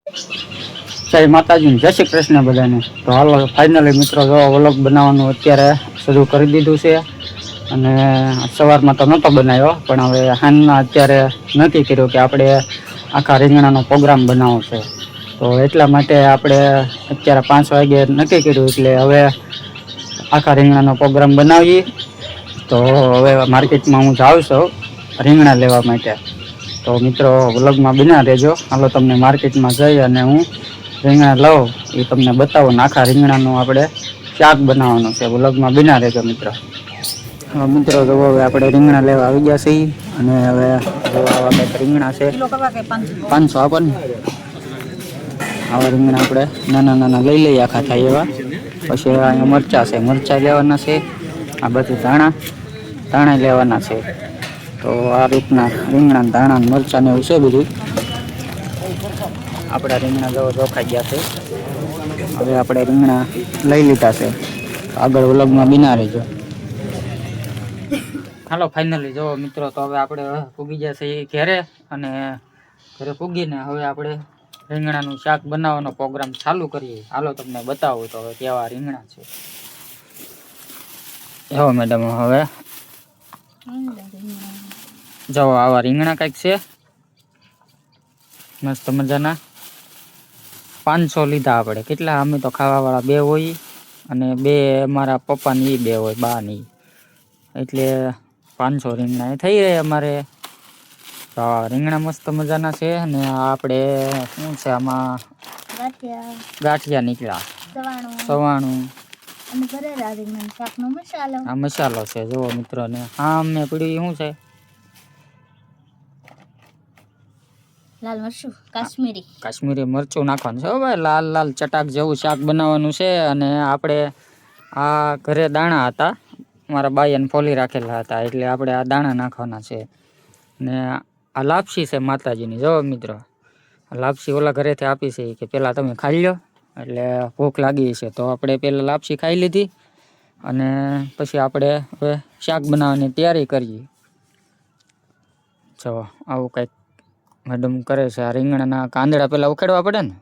જય માતાજી, જય શ્રી કૃષ્ણ બધાને. તો હાલો ફાઇનલી મિત્રો જો વ્લોગ બનાવવાનું અત્યારે શરૂ કરી દીધું છે. અને સવારમાં તો નહોતો બનાવ્યો, પણ હવે સાંજના અત્યારે નક્કી કર્યું કે આપણે આખા રીંગણાનો પ્રોગ્રામ બનાવવો છે. તો એટલા માટે આપણે અત્યારે 5 વાગે નક્કી કર્યું, એટલે હવે આખા રીંગણાનો પ્રોગ્રામ બનાવીએ. તો હવે માર્કેટમાં હું જાઉં છું રીંગણા લેવા માટે. તો મિત્રો વ્લોગમાં બન્યા રહેજો. હાલો તમને માર્કેટમાં જઈ અને હું રીંગણા લઉં એ તમને બતાવો. આખા રીંગણાનું આપણે શાક બનાવવાનું છે. વ્લોગમાં બન્યા રહેજો મિત્રો. મિત્રો તો હવે આપણે રીંગણા લેવા આવી ગયા છીએ. અને હવે આવા કંઈક રીંગણા છે, 500 આપો ને. આવા રીંગણા આપણે નાના નાના લઈ લઈએ, આખા થાય એવા. પછી અહીંયા મરચાં છે, મરચાં લેવાના છે. આ બધું ધાણા લેવાના છે. તો આ રીતના રીંગણા, ધાણા, મરચાં ને એવું છે બધું. આપણા રીંગણા જો રોખાઈ ગયા છે. હવે આપણે રીંગણા લઈ લીધા છે. આગળ વ્લોગમાં બિના રહેજો. હાલો ફાઇનલી જો મિત્રો, તો હવે આપણે પૂગી ગયા છે ઘરે. અને ઘરે પૂગીને હવે આપણે રીંગણાનું શાક બનાવવાનો પ્રોગ્રામ ચાલુ કરીએ. હાલો તમને બતાવું તો હવે કેવા રીંગણા છે. એવો મેડમ હવે જો આવા રીંગણા કંઈક છે મસ્ત મજાના. 500 લીધા આપણે. કેટલા? અમે તો ખાવાવાળા 2 હોય, અને 2 અમારા પપ્પાની 2 હોય, બાની. એટલે 500 રીંગણા એ થઈ રહે અમારે. તો રીંગણા મસ્ત મજાના છે. અને આપણે શું છે આમાં, ગાંઠિયા નીકળ્યા, સવાણું. આ મસાલો છે જુઓ મિત્રો. ને હા અમને પીડ્યું શું છે, લાલ મરચું, કાશ્મીરી મરચું નાખવાનું છે. ભાઈ લાલ લાલ ચટાક જેવું શાક બનાવવાનું છે. અને આપણે આ ઘરે દાણા હતા, મારા બાઈને ફોલી રાખેલા હતા, એટલે આપણે આ દાણા નાખવાના છે. ને આ લાપસી છે માતાજીની. જો મિત્રો લાપસી ઓલા ઘરેથી આપી છે કે પહેલાં તમે ખાઈ લો, એટલે ભૂખ લાગી છે. તો આપણે પહેલાં લાપસી ખાઈ લીધી, અને પછી આપણે હવે શાક બનાવવાની તૈયારી કરીએ. જો આવું કંઈક મેડમ કરે છે. આ રીંગણાના કાંદડા પહેલાં ઉખેડવા પડે ને.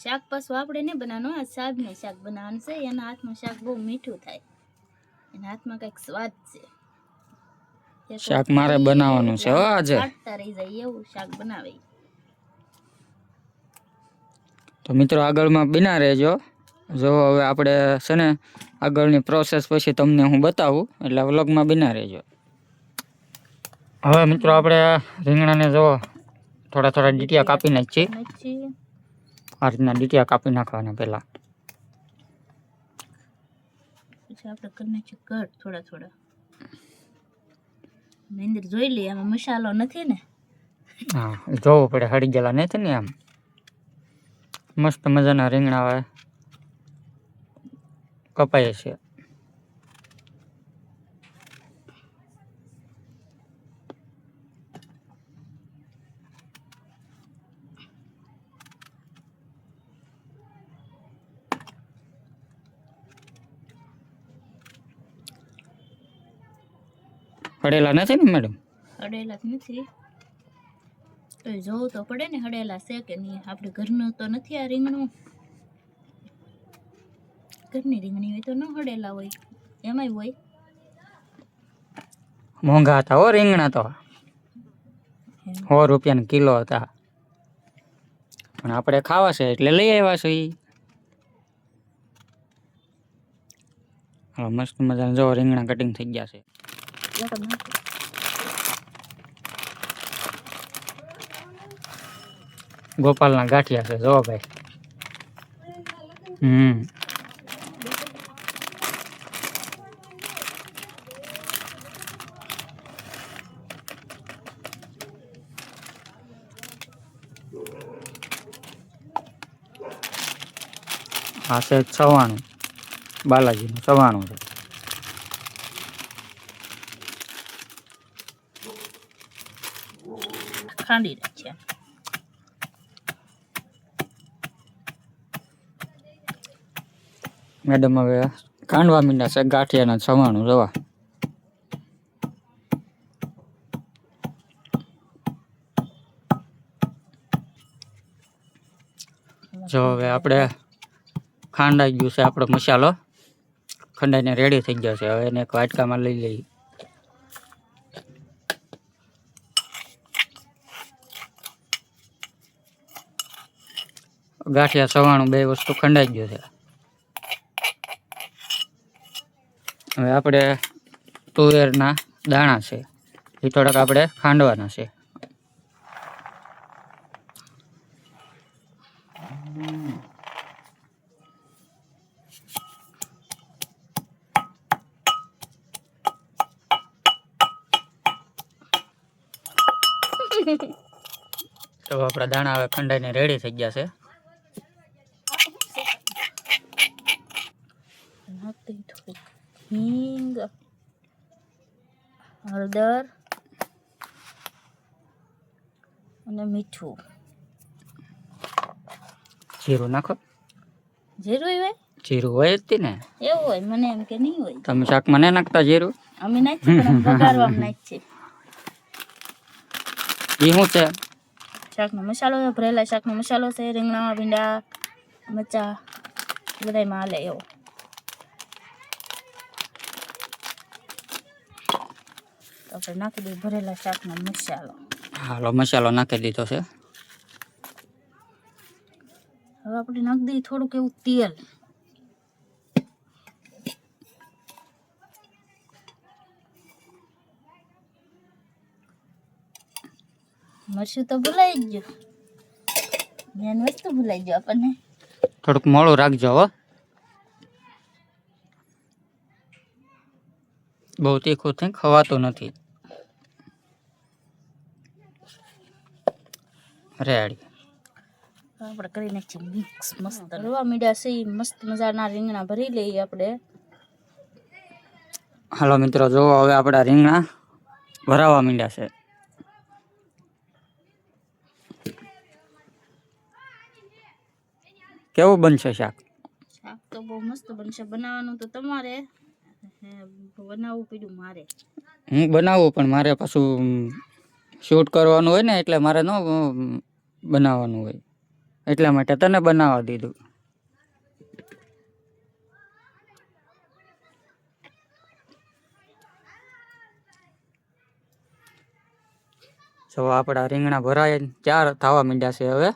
શાક પાછું આપણે નહીં બનાવવાનું, આ શાકનું શાક બનાવવાનું છે. એના હાથનું શાક બહુ મીઠું થાય, એના હાથમાં કંઈક સ્વાદ છે. શાક મારે બનાવવાનું છે આજે. કાઢતા રહી જાય એવું શાક બનાવે. તો મિત્રો આગળમાં બિના રહેજો. જો હવે આપણે છે ને આગળની પ્રોસેસ પછી તમને હું બતાવું, એટલે વ્લોગમાં બિના રહેજો. હવે મિત્રો આપણે રીંગણાને જો થોડા થોડા ડીટિયા કાપી નાખીએ. આ રીતના ડીટિયા કાપી નાખવાના પહેલા. પછી આપણે કરી નાખીએ કટ થોડા થોડા. અંદર જોઈ લઈએ આમાં મસાલો નથી ને. હા જોવું પડે, હળી ગયેલા નથી ને. આમ મસ્ત મજાના રીંગણા હવે કપાય છે. હળેલા નથી ને મેડમ? હળેલા નથી તો જોવું તો પડે ને હળેલા છે કે નહીં. આપણે ઘરનું તો નથી આ રીંગણું. ઘરની રીંગણી હોય તો ન હળેલા હોય, એમાંય હોય. મોંઘા હતા હો રીંગણા તો, 100 રૂપિયાના કિલો હતા. પણ આપણે ખાવા છે એટલે લઈ આવ્યા છીએ. મસ્ત મજાના જો રીંગણા કટિંગ થઈ ગયા છે. ગોપાલના ગાંઠિયા છે જો ભાઈ. આ છે સવાણું, બાલાજીનું સવાણું છે. ખાંડી નાખ્યા. મેડમ હવે કાંડવા મીંડા છે ગાંઠિયાના સવાણું જવા. જો હવે આપણે ખાંડાઈ ગયું છે આપણો મસાલો, ખંડાઈને રેડી થઈ ગયો છે. હવે એને એક વાટકામાં લઈ લઈએ. ગાંઠિયા સવાણું બે વસ્તુ ખંડાઈ ગયું છે. હવે આપણે તુવેરના દાણા છે એ થોડાક આપણે ખાંડવાના છે. તો આપણા દાણા હવે ખંડાઈને રેડી થઈ ગયા છે. હિંગ, હળદર અને મીઠું. જીરું નાખો. જીરું હોય? જીરું હોય જ ને. એવું હોય? મને એમ કે નહીં હોય. તમે શાકમાં નહીં નાખતા જીરું? અમે નાખીએ પણ વઘારવામાં નાખીએ. એ શું છે? શાકનો મસાલો, ભરેલા શાકનો મસાલો છે. રીંગણા, ભીંડા, મરચા બધામાં હાલે એવો. તો આપણે નાખી દઈએ ભરેલા શાકનો મસાલો. હાલો, મસાલો નાખી દીધો છે. હવે આપણે નાખી દઈએ થોડુંક એવું તેલ. મરચું તો ભૂલાઈ જ ગયું, મેન વસ્તુ ભૂલાઈ ગયો આપણને. થોડુંક મોળું રાખજો હો, બહુ તીખું થઈ ખવાતું નથી. રેડી આપણે કરી નાખીએ મિક્સ મસ્ત. રવા મીઠા છે મસ્ત મજાના રીંગણા ભરી લઈએ આપણે. હાલો મિત્રો, જો હવે આપણા રીંગણા ભરાવા માંડ્યા છે. કેવું બનશે શાક? શાક તો બહુ મસ્ત બનશે. બનાવવાનું તો તમારે, બનાવવું પડ્યું મારે. હું બનાવું પણ મારે પાછું શૂટ કરવાનું હોય ને, એટલે મારે ન બનાવવાનું હોય, એટલા માટે તને બનાવવા દીધું. જો આપણા રીંગણા ભરાય ચાર થવા માંડ્યા છે. હવે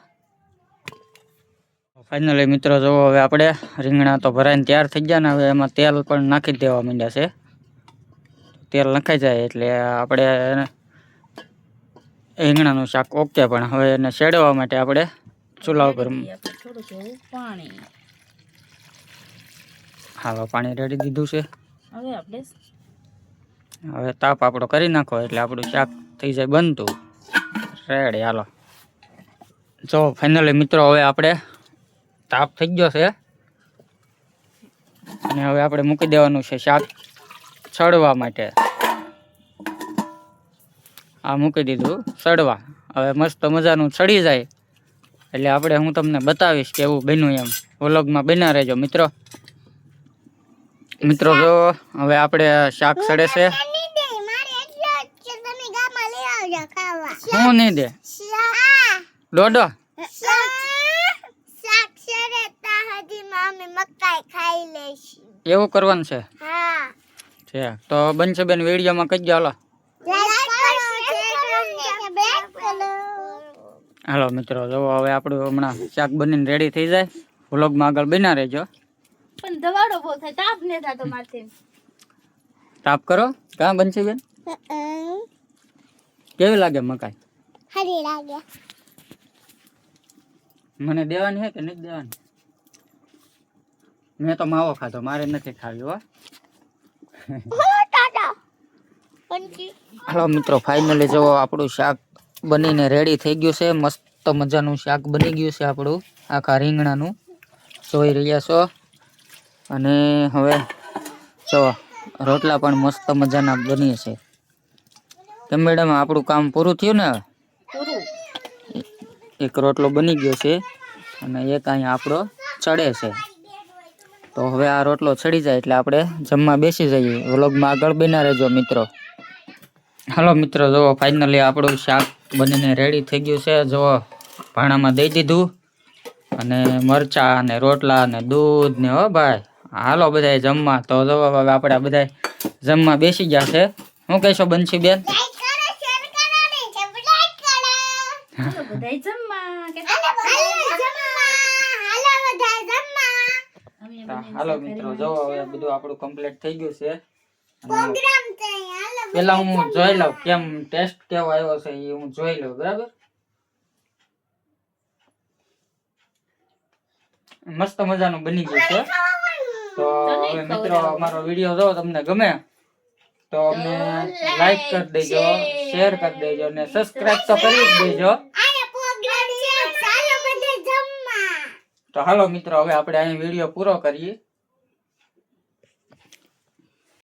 ફાઇનલી મિત્રો જો હવે આપણે રીંગણા તો ભરાઈને તૈયાર થઈ ગયા ને, હવે એમાં તેલ પણ નાખી દેવા માંડ્યા છે. તેલ નખાઈ જાય એટલે આપણે રીંગણાનું શાક ઓકે. પણ હવે એને શેડવા માટે આપણે ચૂલા ઉપર થોડુંક એવું પાણી. હાલો, પાણી રેડી દીધું છે. હવે આપણે હવે તાપ આપણો કરી નાખો એટલે આપણું શાક થઈ જાય બનતું રેડી. હાલો જો ફાઇનલી મિત્રો હવે આપણે તાપ થઈ ગયો છે અને હવે આપણે મૂકી દેવાનું છે શાક સડવા માટે. આ મૂકી દીધું સડવા. હવે મસ્ત મજાનું સડી જાય એટલે આપણે હું તમને બતાવીશ કે એવું બન્યું એમ. વ્લોગમાં બન્યા રહેજો મિત્રો. મિત્રો જો હવે આપણે શાક સડે છે. હું નહીં દે દોડો એવું કરવાનું છે. તો બનશે બેન વિડીયોમાં કહીજો. હાલો મિત્રો જો હવે આપણું હમણાં શાક બનીને રેડી થઈ જાય. વ્લોગમાં આગળ બન્યા રહેજો. પણ દવાડો બહુ થાય, તાપ ને થાતો મારથી. તાપ કરો. કાં બનશે બેન? કેવી લાગે મકાઈ? હરી લાગે. મને દેવાની છે કે નથી દેવાની? મેં તો માવો ખાધો, મારે નથી ખાવી હો. હાલો મિત્રો ફાઇનલી જો આપણું શાક બનીને રેડી થઈ ગયું છે. મસ્ત મજાનું શાક બની ગયું છે આપણું આખા રીંગણાનું, જોઈ રહ્યા છો. અને હવે જો રોટલા પણ મસ્ત મજાના બની છે. કેમ મેડમ આપણું કામ પૂરું થયું ને? પૂરું. એક રોટલો બની ગયો છે અને એક અહીંયા આપણો ચડે છે. તો હવે આ રોટલો ચડી જાય એટલે આપણે જમવા બેસી જઈએ. વ્લોગમાં આગળ બન્યા રહેજો મિત્રો. હાલો મિત્રો જુઓ ફાઇનલી આપણું શાક બનીને રેડી થઈ ગયું છે. જુઓ ભાણામાં દઈ દીધું અને મરચા ને રોટલા ને દૂધ ને હો ભાઈ. હાલો બધાય જમવા. તો જો હવે આપણે બધા જમવા બેસી ગયા છે. શું કહેશો બંસી બેન? હાલો બધાય જમવા કે અમે હાલો મિત્રો જો હવે બધું આપણું કમ્પ્લીટ થઈ ગયું છે. પેલા હું જોઈ લઉં કેમ ટેસ્ટ કેવો આવ્યો છે એ હું જોઈ લઉં. બરાબર, મસ્ત મજાનું બની ગયું છે. તો હવે મિત્રો અમારો વિડીયો જો તમને ગમે તો અમને લાઈક કરી દેજો, શેર કરી દેજો અને સબસ્ક્રાઇબ તો કરી જ દેજો. તો હાલો મિત્રો હવે આપણે અહીં વિડીયો પૂરો કરીએ.